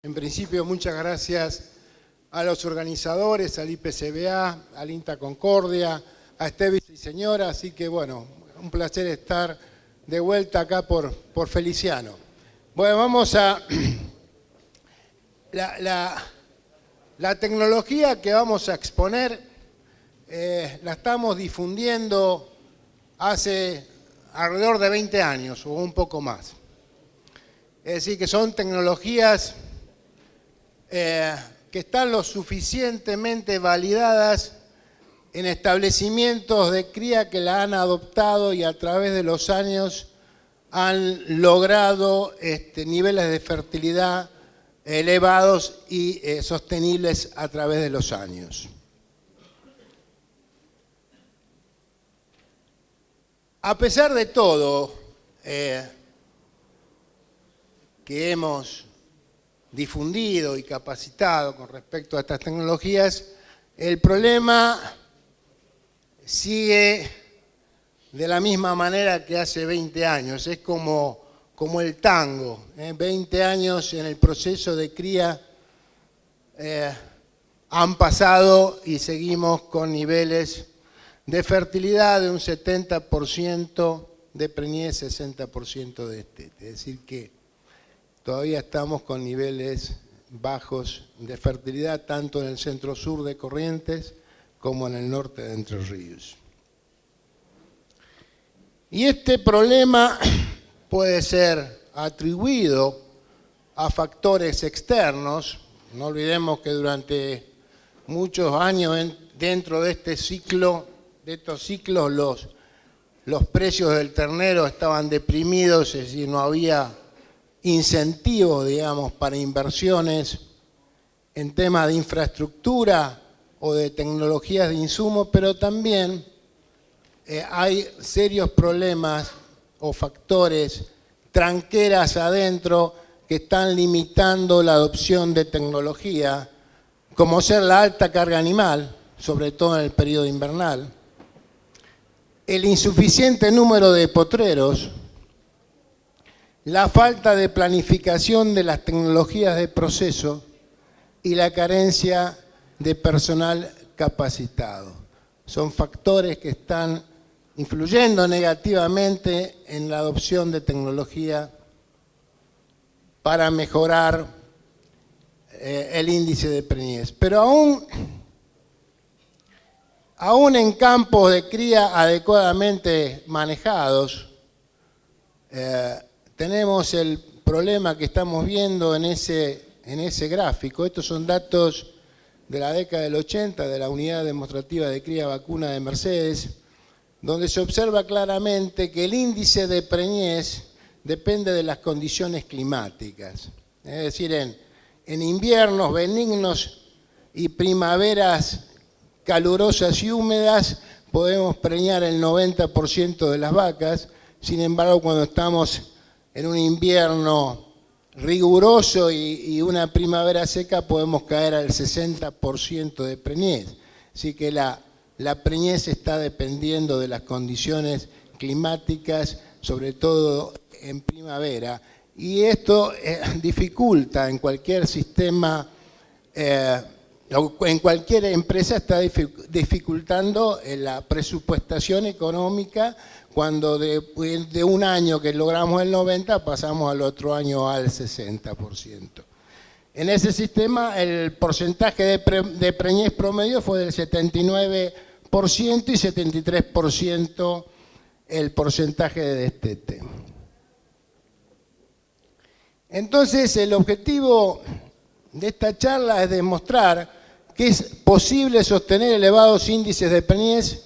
En principio, muchas gracias a los organizadores, al IPCBA, al INTA Concordia, a Estevis y señora, así que bueno, un placer estar de vuelta acá por Feliciano. Bueno, vamos a... La tecnología que vamos a exponer la estamos difundiendo hace alrededor de 20 años o un poco más. Es decir, que son tecnologías que están lo suficientemente validadas en establecimientos de cría que la han adoptado y a través de los años han logrado niveles de fertilidad elevados y sostenibles a través de los años. A pesar de todo que hemos difundido y capacitado con respecto a estas tecnologías, el problema sigue de la misma manera que hace 20 años. Es como el tango, 20 años en el proceso de cría han pasado y seguimos con niveles de fertilidad de un 70% de preñez, 60% de destete. Es decir que todavía estamos con niveles bajos de fertilidad, tanto en el centro-sur de Corrientes como en el norte de Entre Ríos. Y este problema puede ser atribuido a factores externos. No olvidemos que durante muchos años dentro de estos ciclos los precios del ternero estaban deprimidos, es decir, no había incentivos, digamos, para inversiones en temas de infraestructura o de tecnologías de insumo, pero también hay serios problemas o factores, tranqueras adentro, que están limitando la adopción de tecnología, como ser la alta carga animal, sobre todo en el periodo invernal, el insuficiente número de potreros, la falta de planificación de las tecnologías de proceso y la carencia de personal capacitado. Son factores que están influyendo negativamente en la adopción de tecnología para mejorar el índice de preñez. Pero aún en campos de cría adecuadamente manejados, tenemos el problema que estamos viendo en ese gráfico. Estos son datos de la década del 80 de la Unidad Demostrativa de Cría Vacuna de Mercedes, donde se observa claramente que el índice de preñez depende de las condiciones climáticas. Es decir, en inviernos benignos y primaveras calurosas y húmedas podemos preñar el 90% de las vacas. Sin embargo, cuando estamos en un invierno riguroso y una primavera seca podemos caer al 60% de preñez. Así que la preñez está dependiendo de las condiciones climáticas, sobre todo en primavera. Y esto dificulta en cualquier sistema, en cualquier empresa está dificultando la presupuestación económica cuando de un año que logramos el 90% pasamos al otro año al 60%. En ese sistema el porcentaje de preñez promedio fue del 79% y 73% el porcentaje de destete. Entonces el objetivo de esta charla es demostrar que es posible sostener elevados índices de preñez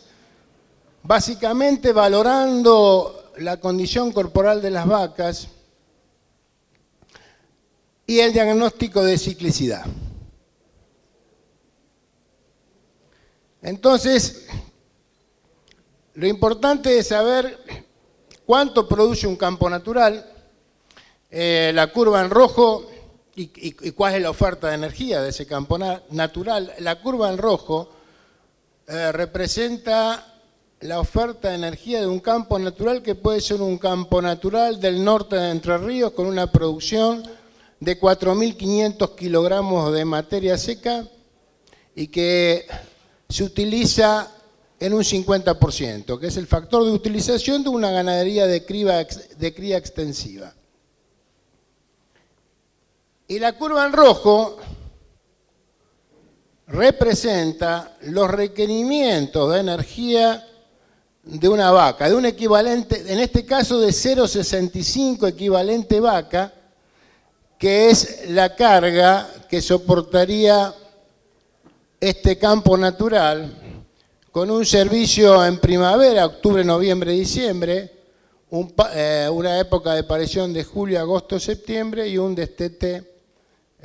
básicamente valorando la condición corporal de las vacas y el diagnóstico de ciclicidad. Entonces, lo importante es saber cuánto produce un campo natural, la curva en rojo y cuál es la oferta de energía de ese campo natural. La curva en rojo representa la oferta de energía de un campo natural que puede ser un campo natural del norte de Entre Ríos con una producción de 4.500 kilogramos de materia seca y que se utiliza en un 50%, que es el factor de utilización de una ganadería de cría extensiva. Y la curva en rojo representa los requerimientos de energía de una vaca, de un equivalente, en este caso de 0,65 equivalente vaca, que es la carga que soportaría este campo natural con un servicio en primavera, octubre, noviembre, diciembre, una época de parición de julio, agosto, septiembre y un destete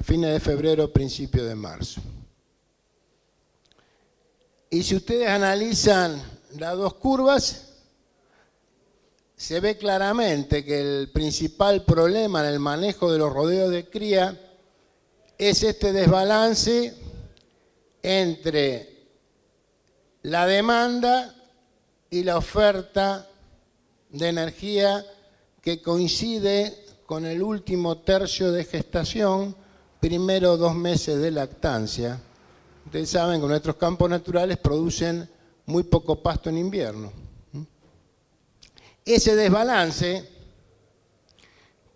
fines de febrero, principio de marzo. Y si ustedes analizan las dos curvas, se ve claramente que el principal problema en el manejo de los rodeos de cría es este desbalance entre la demanda y la oferta de energía que coincide con el último tercio de gestación, primero 2 meses de lactancia. Ustedes saben que nuestros campos naturales producen muy poco pasto en invierno. Ese desbalance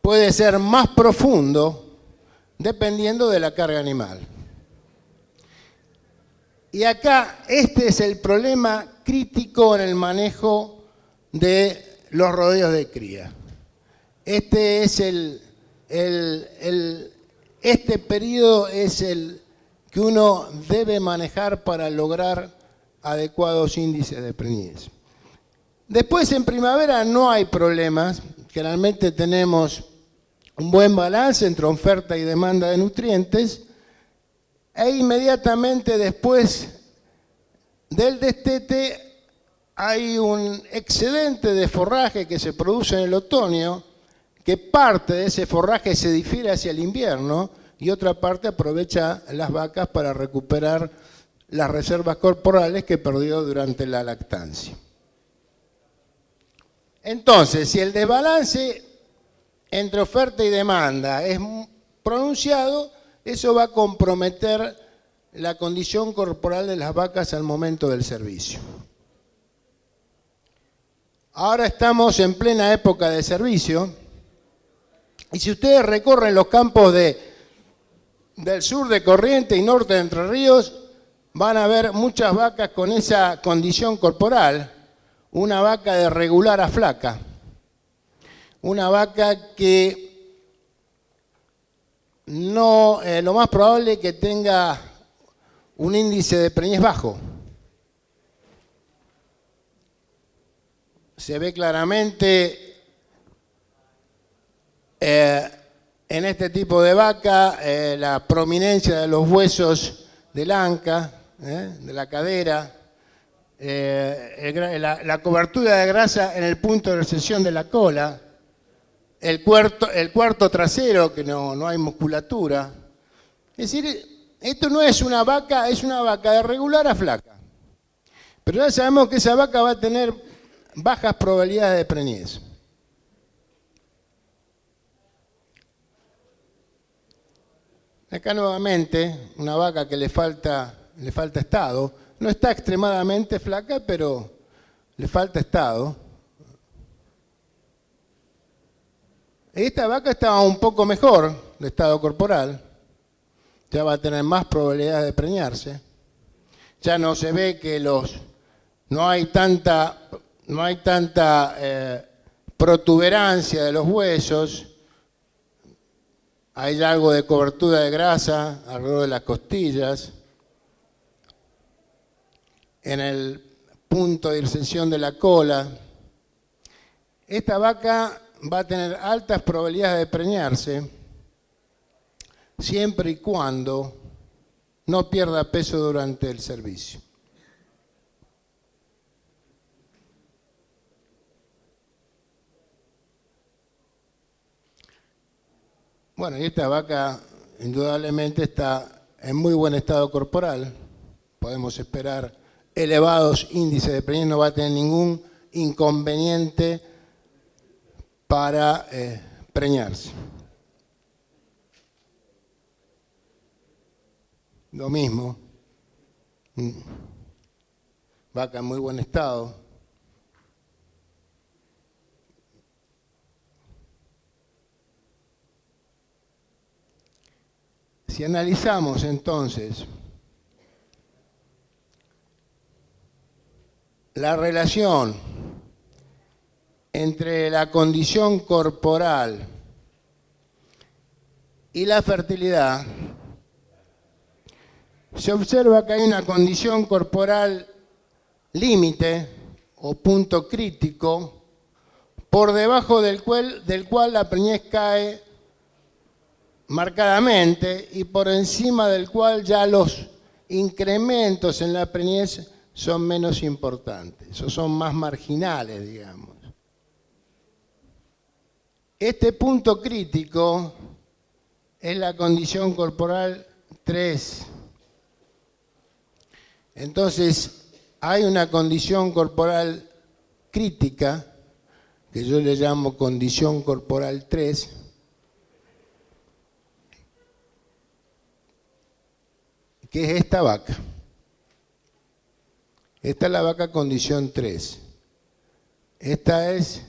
puede ser más profundo dependiendo de la carga animal. Y acá este es el problema crítico en el manejo de los rodeos de cría. Este periodo es el que uno debe manejar para lograr adecuados índices de preñez. Después en primavera no hay problemas, generalmente tenemos un buen balance entre oferta y demanda de nutrientes, e inmediatamente después del destete hay un excedente de forraje que se produce en el otoño, que parte de ese forraje se difiere hacia el invierno y otra parte aprovecha las vacas para recuperar las reservas corporales que perdió durante la lactancia. Entonces, si el desbalance entre oferta y demanda es pronunciado, eso va a comprometer la condición corporal de las vacas al momento del servicio. Ahora estamos en plena época de servicio y si ustedes recorren los campos del sur de Corrientes y norte de Entre Ríos, van a ver muchas vacas con esa condición corporal, una vaca de regular a flaca, una vaca que no, lo más probable es que tenga un índice de preñez bajo. Se ve claramente en este tipo de vaca la prominencia de los huesos del anca, de la cadera, la cobertura de grasa en el punto de recesión de la cola, el cuarto trasero, que no hay musculatura. Es decir, esto no es una vaca, es una vaca de regular a flaca. Pero ya sabemos que esa vaca va a tener bajas probabilidades de preñez. Acá nuevamente, una vaca que le falta estado, no está extremadamente flaca, pero le falta estado. Esta vaca estaba un poco mejor de estado corporal, ya va a tener más probabilidades de preñarse. Ya no se ve que no hay tanta protuberancia de los huesos, hay algo de cobertura de grasa alrededor de las costillas, en el punto de inserción de la cola. Esta vaca va a tener altas probabilidades de preñarse siempre y cuando no pierda peso durante el servicio. Bueno, y esta vaca indudablemente está en muy buen estado corporal. Podemos esperar elevados índices de preñez, no va a tener ningún inconveniente para preñarse. lo mismo. Vaca en muy buen estado. Si analizamos entonces la relación entre la condición corporal y la fertilidad, se observa que hay una condición corporal límite o punto crítico por debajo del cual la preñez cae marcadamente y por encima del cual ya los incrementos en la preñez son menos importantes o son más marginales, digamos. Este punto crítico es la condición corporal 3. Entonces, hay una condición corporal crítica, que yo le llamo condición corporal 3, que es esta vaca. Esta es la vaca condición 3. Esta es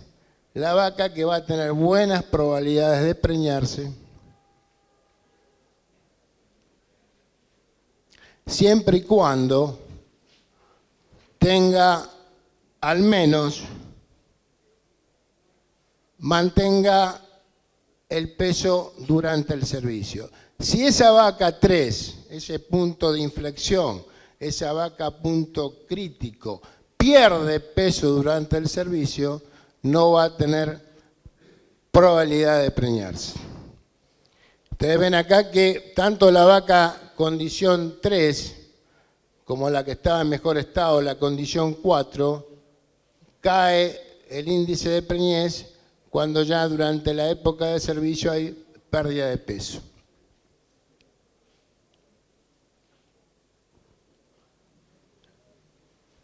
la vaca que va a tener buenas probabilidades de preñarse, siempre y cuando tenga al menos, mantenga el peso durante el servicio. Si esa vaca 3, ese punto de inflexión, esa vaca punto crítico, pierde peso durante el servicio, no va a tener probabilidad de preñarse. Ustedes ven acá que tanto la vaca condición 3 como la que estaba en mejor estado, la condición 4, cae el índice de preñez cuando ya durante la época de servicio hay pérdida de peso.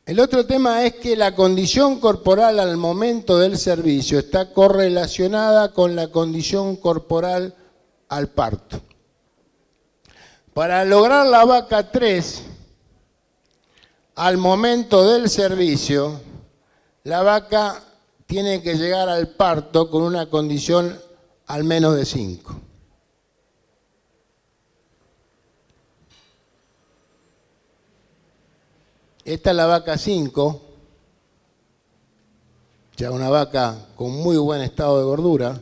El otro tema es que la condición corporal al momento del servicio está correlacionada con la condición corporal al parto. Para lograr la vaca 3, al momento del servicio, la vaca tiene que llegar al parto con una condición al menos de 5. Esta es la vaca 5, ya una vaca con muy buen estado de gordura.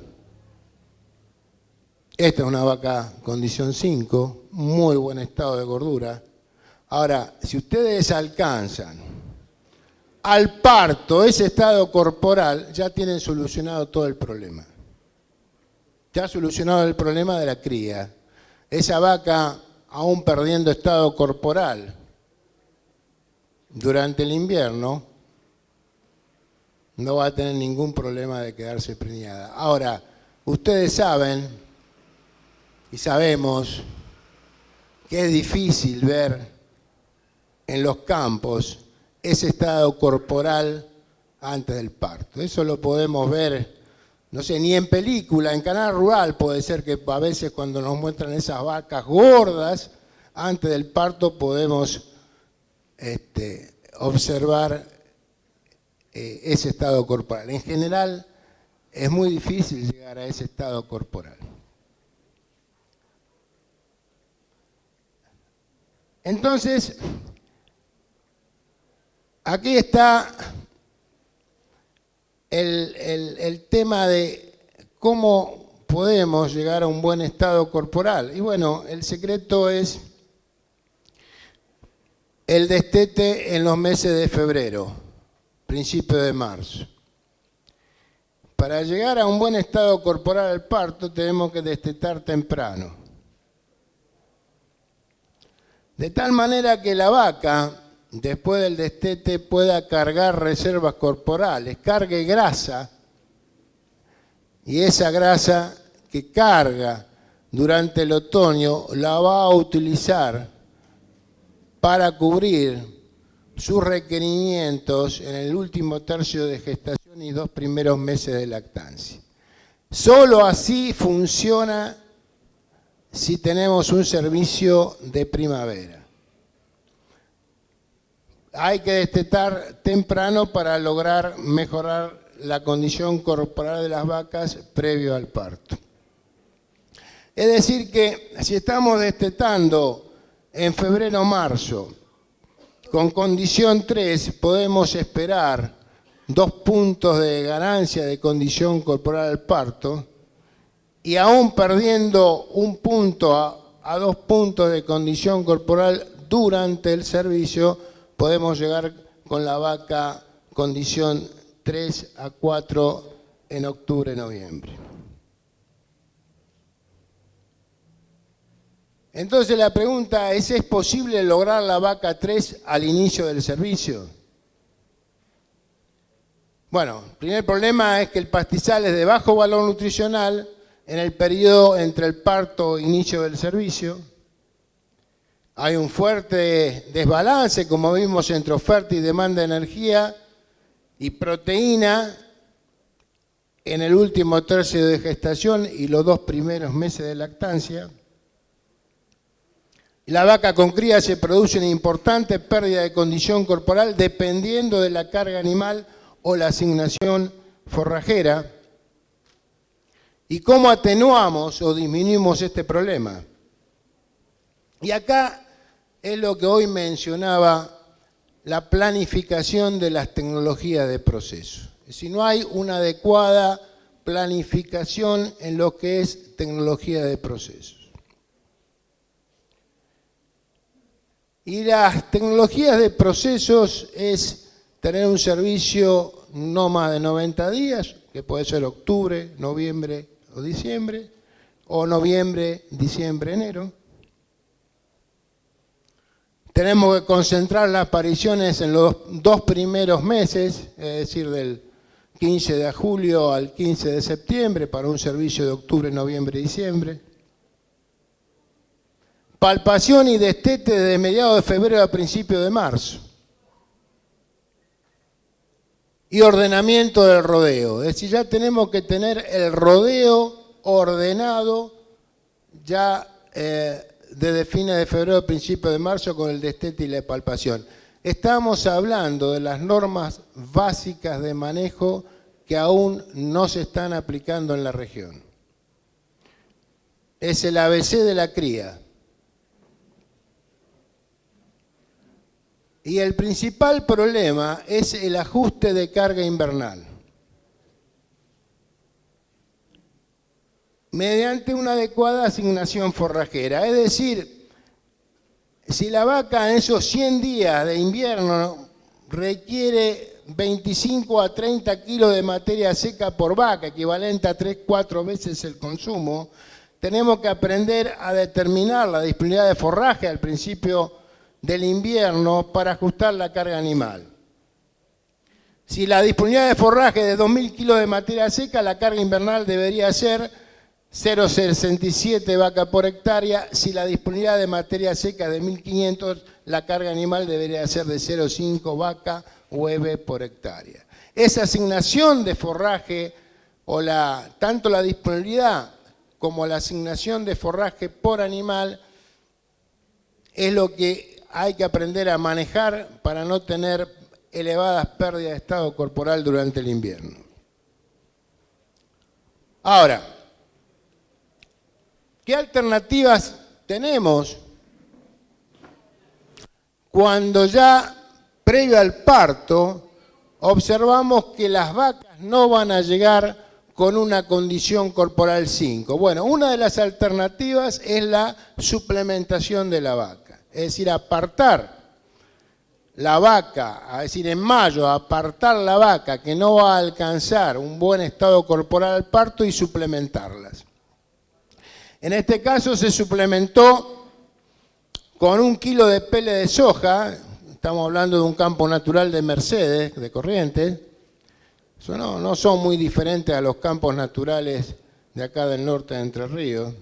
Esta es una vaca condición 5, muy buen estado de gordura. Ahora, si ustedes alcanzan al parto ese estado corporal, ya tienen solucionado todo el problema. Ya ha solucionado el problema de la cría. Esa vaca, aún perdiendo estado corporal durante el invierno, no va a tener ningún problema de quedarse preñada. Ahora, ustedes saben y sabemos que es difícil ver en los campos ese estado corporal antes del parto. Eso lo podemos ver, no sé, ni en película, en Canal Rural puede ser que a veces cuando nos muestran esas vacas gordas, antes del parto podemos observar ese estado corporal. En general es muy difícil llegar a ese estado corporal. Entonces, aquí está el tema de cómo podemos llegar a un buen estado corporal. Y bueno, el secreto es el destete en los meses de febrero, principio de marzo. Para llegar a un buen estado corporal al parto tenemos que destetar temprano. De tal manera que la vaca, después del destete, pueda cargar reservas corporales, cargue grasa, y esa grasa que carga durante el otoño la va a utilizar para cubrir sus requerimientos en el último tercio de gestación y 2 primeros meses de lactancia. Solo así funciona si tenemos un servicio de primavera. Hay que destetar temprano para lograr mejorar la condición corporal de las vacas previo al parto. Es decir que si estamos destetando en febrero o marzo con condición 3, podemos esperar 2 puntos de ganancia de condición corporal al parto, y aún perdiendo 1 punto a 2 puntos de condición corporal durante el servicio, podemos llegar con la vaca condición 3 a 4 en octubre-noviembre. Entonces la pregunta ¿es posible lograr la vaca 3 al inicio del servicio? Bueno, el primer problema es que el pastizal es de bajo valor nutricional en el periodo entre el parto e inicio del servicio. Hay un fuerte desbalance, como vimos, entre oferta y demanda de energía y proteína en el último tercio de gestación y los 2 primeros meses de lactancia. La vaca con cría se produce una importante pérdida de condición corporal dependiendo de la carga animal o la asignación forrajera. ¿Y cómo atenuamos o disminuimos este problema? Y acá es lo que hoy mencionaba, la planificación de las tecnologías de proceso. Si no hay una adecuada planificación en lo que es tecnología de procesos. Y las tecnologías de procesos es tener un servicio no más de 90 días, que puede ser octubre, noviembre o diciembre, o noviembre, diciembre, enero. Tenemos que concentrar las apariciones en los 2 primeros meses, es decir, del 15 de julio al 15 de septiembre, para un servicio de octubre, noviembre y diciembre. Palpación y destete de mediados de febrero a principios de marzo. Y ordenamiento del rodeo. Es decir, ya tenemos que tener el rodeo ordenado ya desde fines de febrero a principios de marzo con el destete y la palpación. Estamos hablando de las normas básicas de manejo que aún no se están aplicando en la región. Es el ABC de la cría. Y el principal problema es el ajuste de carga invernal. Mediante una adecuada asignación forrajera. Es decir, si la vaca en esos 100 días de invierno requiere 25 a 30 kilos de materia seca por vaca, equivalente a 3-4 veces el consumo, tenemos que aprender a determinar la disponibilidad de forraje al principio del invierno para ajustar la carga animal. Si la disponibilidad de forraje es de 2.000 kilos de materia seca, la carga invernal debería ser 0,67 vaca por hectárea. Si la disponibilidad de materia seca es de 1.500, la carga animal debería ser de 0,5 vaca hueve por hectárea. Esa asignación de forraje, o tanto la disponibilidad como la asignación de forraje por animal, es lo que hay que aprender a manejar para no tener elevadas pérdidas de estado corporal durante el invierno. Ahora, ¿qué alternativas tenemos cuando ya previo al parto observamos que las vacas no van a llegar con una condición corporal 5? Bueno, una de las alternativas es la suplementación de la vaca. Es decir, apartar la vaca, es decir, en mayo, apartar la vaca que no va a alcanzar un buen estado corporal al parto y suplementarlas. En este caso se suplementó con 1 kilo de pele de soja, estamos hablando de un campo natural de Mercedes, de Corrientes. Eso no son muy diferentes a los campos naturales de acá del norte de Entre Ríos,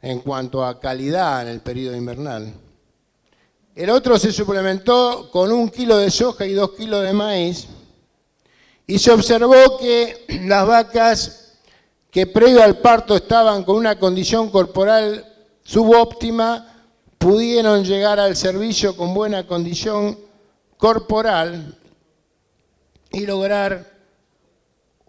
en cuanto a calidad en el periodo invernal. El otro se suplementó con 1 kilo de soja y 2 kilos de maíz, y se observó que las vacas que previo al parto estaban con una condición corporal subóptima, pudieron llegar al servicio con buena condición corporal y lograr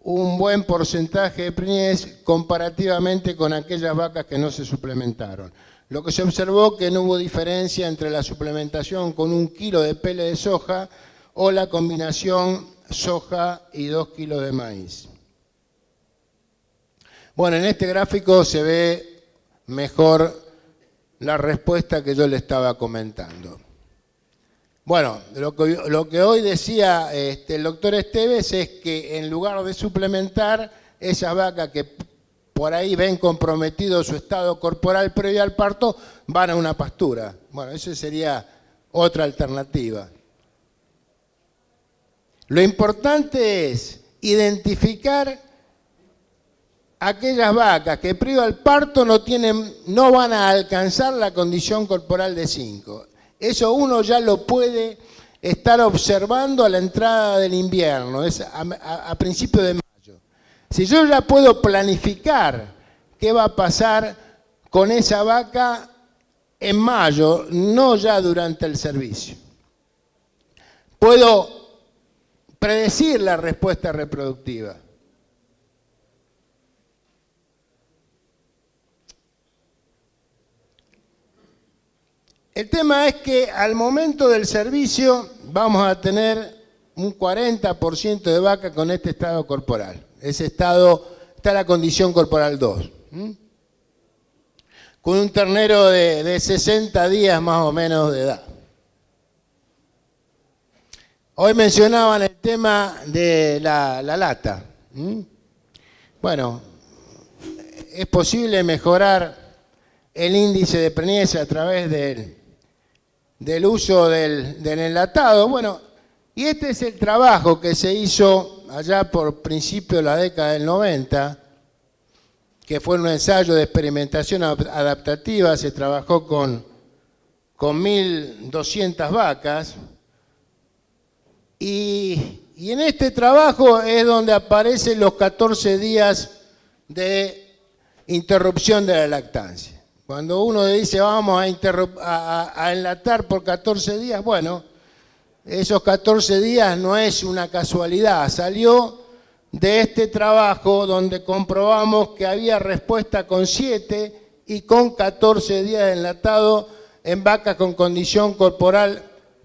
un buen porcentaje de preñez comparativamente con aquellas vacas que no se suplementaron. Lo que se observó que no hubo diferencia entre la suplementación con 1 kilo de pele de soja o la combinación soja y 2 kilos de maíz. Bueno, en este gráfico se ve mejor la respuesta que yo le estaba comentando. Bueno, lo que hoy decía el doctor Esteves es que en lugar de suplementar, esas vacas que por ahí ven comprometido su estado corporal previo al parto, van a una pastura. Bueno, esa sería otra alternativa. Lo importante es identificar aquellas vacas que previo al parto no van a alcanzar la condición corporal de 5. Eso uno ya lo puede estar observando a la entrada del invierno, es a principios de mayo. Si yo ya puedo planificar qué va a pasar con esa vaca en mayo, no ya durante el servicio. Puedo predecir la respuesta reproductiva. El tema es que al momento del servicio vamos a tener un 40% de vaca con este estado corporal. Ese estado está la condición corporal 2. Con un ternero de 60 días más o menos de edad. Hoy mencionaban el tema de la lata. Bueno, es posible mejorar el índice de preñez a través del uso del enlatado. Bueno, y este es el trabajo que se hizo allá por principio de la década del 90, que fue un ensayo de experimentación adaptativa. Se trabajó con 1.200 vacas y en este trabajo es donde aparecen los 14 días de interrupción de la lactancia. Cuando uno dice vamos a enlatar por 14 días, bueno, esos 14 días no es una casualidad, salió de este trabajo donde comprobamos que había respuesta con 7 y con 14 días de enlatado en vacas con condición corporal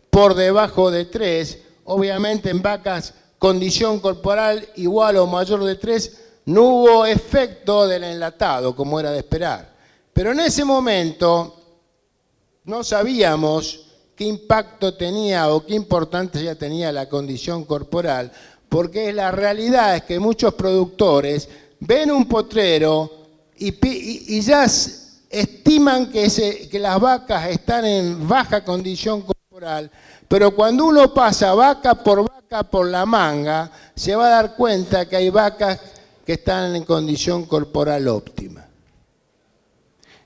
por debajo de 3. Obviamente en vacas condición corporal igual o mayor de 3 no hubo efecto del enlatado como era de esperar. Pero en ese momento no sabíamos qué impacto tenía o qué importancia tenía la condición corporal, porque la realidad es que muchos productores ven un potrero y ya estiman que las vacas están en baja condición corporal, pero cuando uno pasa vaca por la manga, se va a dar cuenta que hay vacas que están en condición corporal óptima.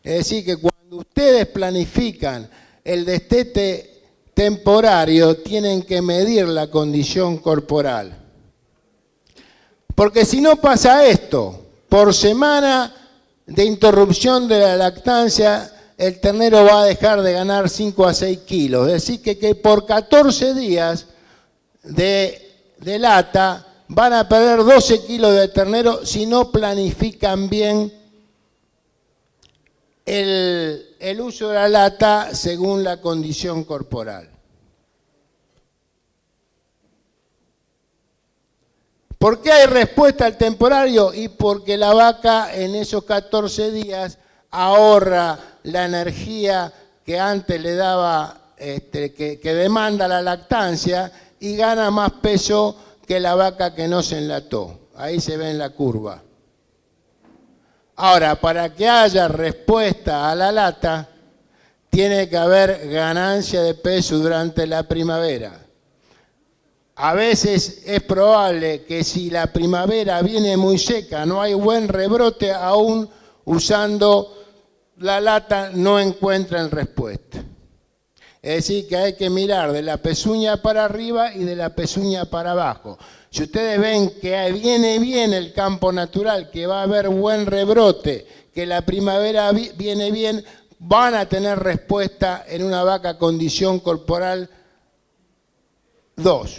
Es decir, que cuando ustedes planifican el destete temporario, tienen que medir la condición corporal. Porque si no pasa esto, por semana de interrupción de la lactancia, el ternero va a dejar de ganar 5 a 6 kilos. Es decir, que por 14 días de lata van a perder 12 kilos de ternero si no planifican bien el uso de la lata según la condición corporal. ¿Por qué hay respuesta al temporario? Y porque la vaca en esos 14 días ahorra la energía que antes le daba, que demanda la lactancia, y gana más peso que la vaca que no se enlató. Ahí se ve en la curva. Ahora, para que haya respuesta a la lata, tiene que haber ganancia de peso durante la primavera. A veces es probable que si la primavera viene muy seca, no hay buen rebrote, aún usando la lata no encuentran respuesta. Es Es decir, que hay que mirar de la pezuña para arriba y de la pezuña para abajo. Si ustedes ven que viene bien el campo natural, que va a haber buen rebrote, que la primavera viene bien, van a tener respuesta en una vaca condición corporal 2.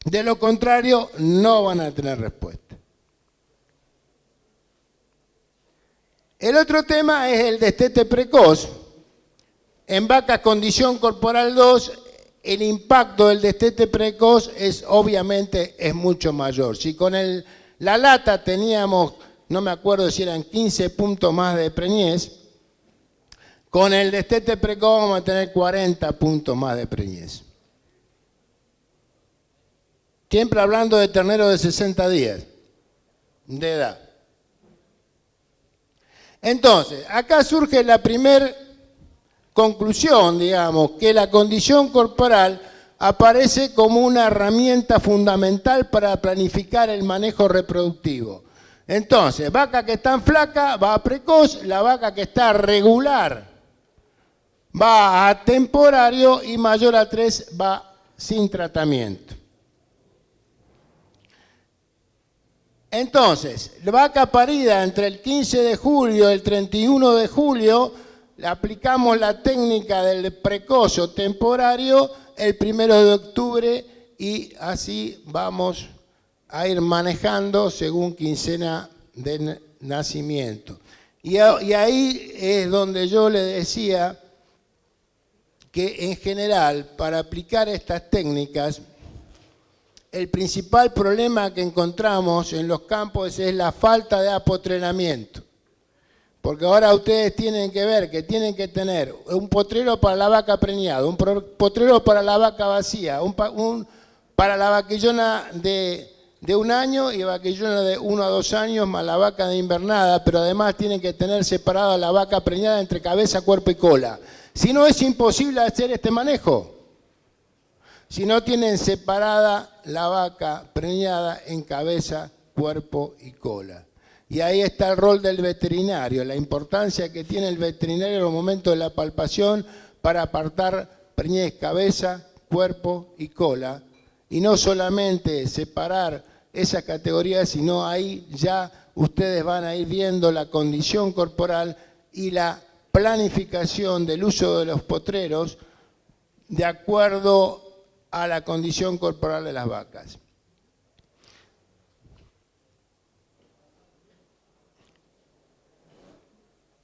De lo contrario, no van a tener respuesta. El otro tema es el destete precoz. En vacas condición corporal 2, el impacto del destete precoz obviamente es mucho mayor. Si con la lata teníamos, no me acuerdo si eran 15 puntos más de preñez, con el destete precoz vamos a tener 40 puntos más de preñez. Siempre hablando de terneros de 60 días de edad. Entonces, acá surge la primera conclusión, digamos, que la condición corporal aparece como una herramienta fundamental para planificar el manejo reproductivo. Entonces, vaca que está flaca va a precoz, la vaca que está regular va a temporario y mayor a 3 va sin tratamiento. Entonces, la vaca parida entre el 15 de julio y el 31 de julio, le aplicamos la técnica del precoz o temporario el 1 de octubre y así vamos a ir manejando según quincena de nacimiento. Y ahí es donde yo le decía que en general, para aplicar estas técnicas, el principal problema que encontramos en los campos es la falta de apotrenamiento. Porque ahora ustedes tienen que ver que tienen que tener un potrero para la vaca preñada, un potrero para la vaca vacía, para la vaquillona de 1 año y vaquillona de 1 a 2 años más la vaca de invernada, pero además tienen que tener separada la vaca preñada entre cabeza, cuerpo y cola. Si no, es imposible hacer este manejo. Si no tienen separada la vaca preñada en cabeza, cuerpo y cola. Y ahí está el rol del veterinario, la importancia que tiene el veterinario en el momento de la palpación para apartar preñez, cabeza, cuerpo y cola. Y no solamente separar esas categorías, sino ahí ya ustedes van a ir viendo la condición corporal y la planificación del uso de los potreros de acuerdo a la condición corporal de las vacas.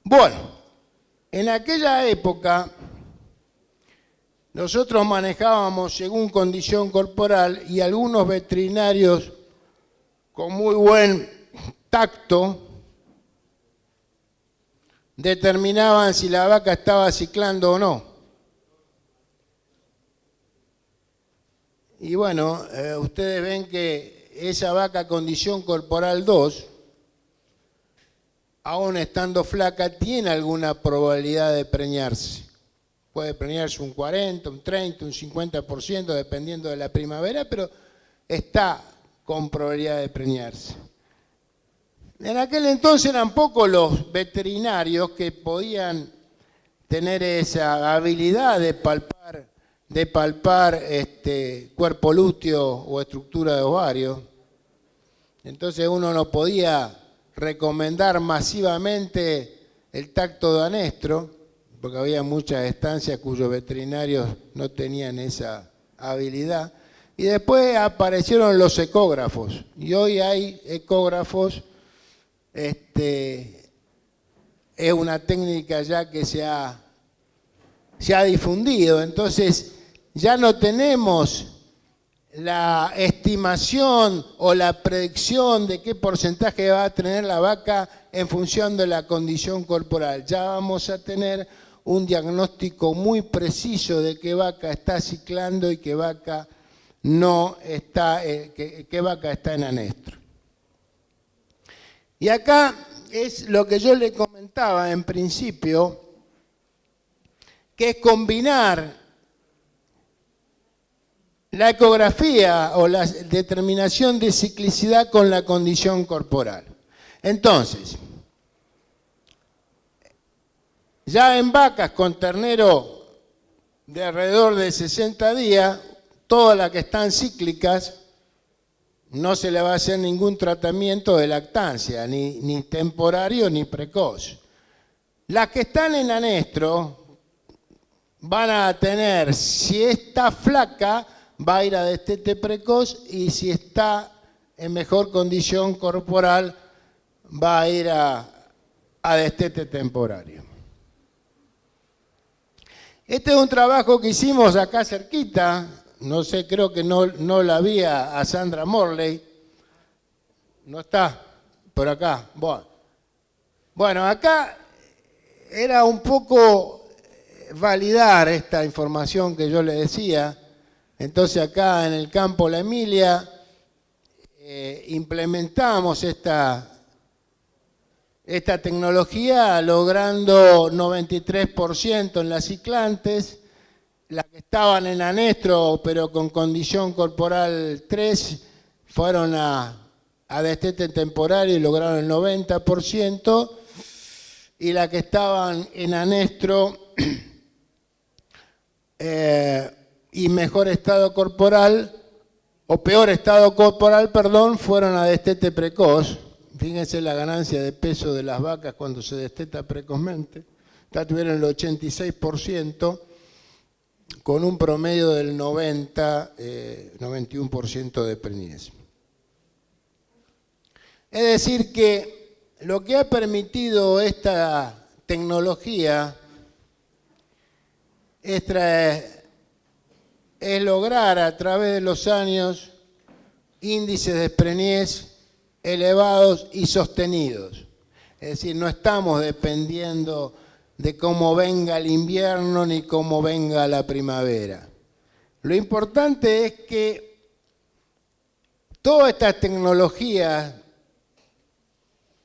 Bueno, en aquella época nosotros manejábamos según condición corporal y algunos veterinarios con muy buen tacto determinaban si la vaca estaba ciclando o no. Y bueno, ustedes ven que esa vaca condición corporal 2, aún estando flaca, tiene alguna probabilidad de preñarse. Puede preñarse un 40, un 30, un 50%, dependiendo de la primavera, pero está con probabilidad de preñarse. En aquel entonces eran pocos los veterinarios que podían tener esa habilidad de palpar cuerpo lúteo o estructura de ovario. Entonces uno no podía recomendar masivamente el tacto de anestro, porque había muchas estancias cuyos veterinarios no tenían esa habilidad. Y después aparecieron los ecógrafos, y hoy hay ecógrafos, es una técnica ya que se ha difundido, entonces ya no tenemos la estimación o la predicción de qué porcentaje va a tener la vaca en función de la condición corporal. Ya vamos a tener un diagnóstico muy preciso de qué vaca está ciclando y qué vaca no está, qué vaca está en anestro. Y acá es lo que yo le comentaba en principio, que es combinar la ecografía o la determinación de ciclicidad con la condición corporal. Entonces, ya en vacas con ternero de alrededor de 60 días, todas las que están cíclicas, no se le va a hacer ningún tratamiento de lactancia, ni temporario ni precoz. Las que están en anestro van a tener, si está flaca, va a ir a destete precoz, y si está en mejor condición corporal, va a ir a destete temporario. Este es un trabajo que hicimos acá cerquita, no sé, creo que no la vi a Sandra Morley. No está por acá. Bueno, acá era un poco validar esta información que yo le decía. Entonces acá en el campo La Emilia implementamos esta tecnología logrando 93% en las ciclantes. Las que estaban en anestro pero con condición corporal 3 fueron a destete temporario y lograron el 90%, y las que estaban en anestro y mejor estado corporal, o peor estado corporal, perdón, fueron a destete precoz. Fíjense la ganancia de peso de las vacas cuando se desteta precozmente. Acá tuvieron el 86%, con un promedio del 91% de preñez. Es decir que lo que ha permitido esta tecnología es lograr a través de los años índices de preñez elevados y sostenidos. Es decir, no estamos dependiendo de cómo venga el invierno ni cómo venga la primavera. Lo importante es que todas estas tecnologías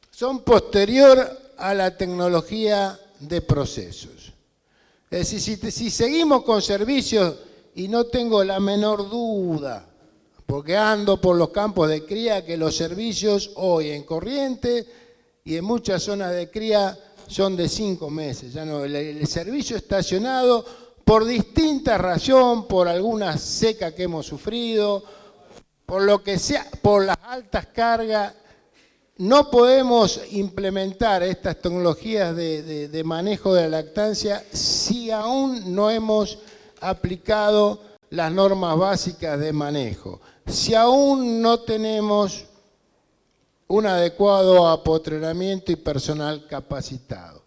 son posterior a la tecnología de procesos. Es decir, si seguimos con servicios, y no tengo la menor duda, porque ando por los campos de cría, que los servicios hoy en Corrientes y en muchas zonas de cría son de 5 meses. Ya no, el servicio estacionado, por distintas razones, por alguna seca que hemos sufrido, por lo que sea, por las altas cargas, no podemos implementar estas tecnologías de manejo de la lactancia si aún no hemos aplicado las normas básicas de manejo, si aún no tenemos un adecuado apotrenamiento y personal capacitado.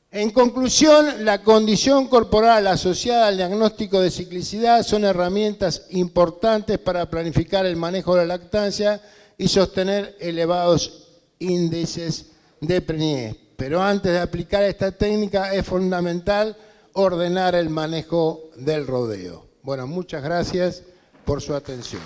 En conclusión, la condición corporal asociada al diagnóstico de ciclicidad son herramientas importantes para planificar el manejo de la lactancia y sostener elevados índices de preñez. Pero antes de aplicar esta técnica es fundamental ordenar el manejo del rodeo. Bueno, muchas gracias por su atención.